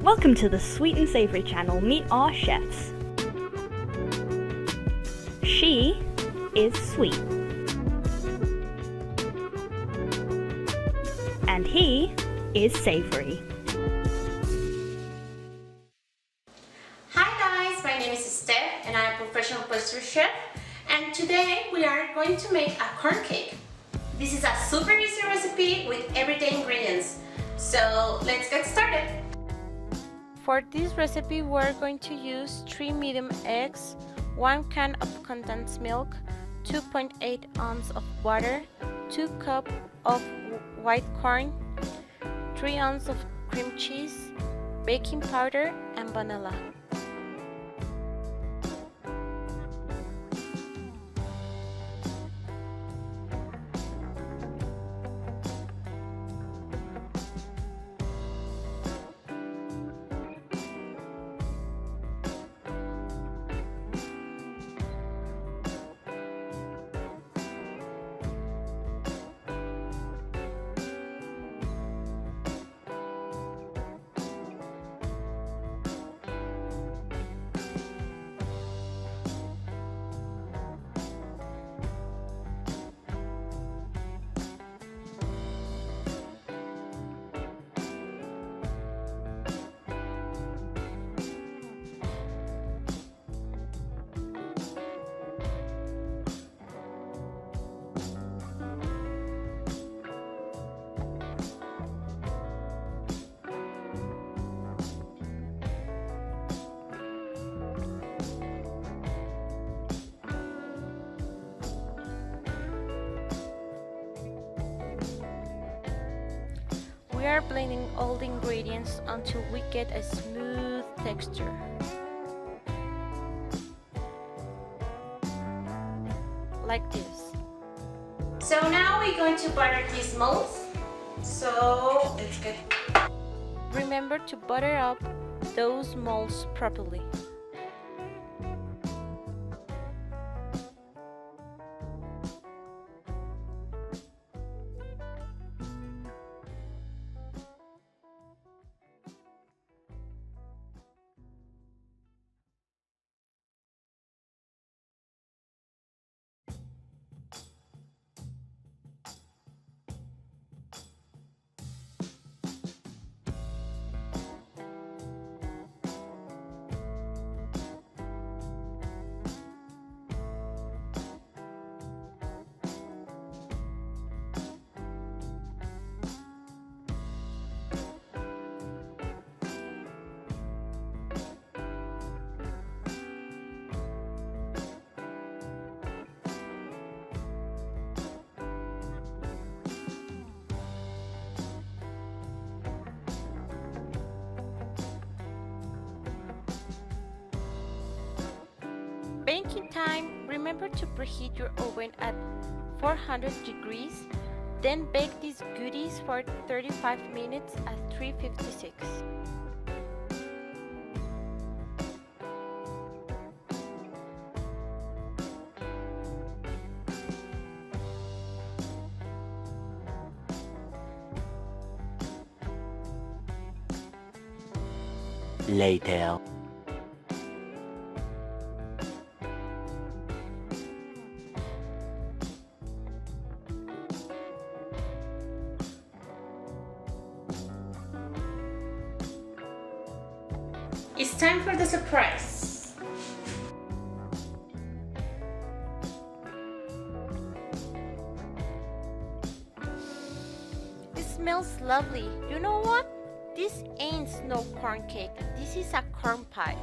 Welcome to the Sweet and Savory channel. Meet our chefs. She is sweet. And he is savory. Hi guys, my name is Steff and I'm a professional pastry chef, and today we are going to make a corn cake. This is a super easy recipe with everyday ingredients. So let's get started. For this recipe we're going to use 3 medium eggs, 1 can of condensed milk, 2.8 ounces of water, 2 cups of white corn, 3 ounces of cream cheese, baking powder and vanilla. We are blending all the ingredients until we get a smooth texture. Like this. So now we're going to butter these molds. So let's get. Remember to butter up those molds properly. Baking time, remember to preheat your oven at 400 degrees, then bake these goodies for 35 minutes at 356. Later. It's time for the surprise. It smells lovely. You know what? This ain't no corn cake. This is a corn pie.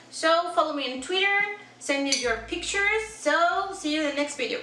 So follow me on Twitter, send me your pictures. So see you in the next video.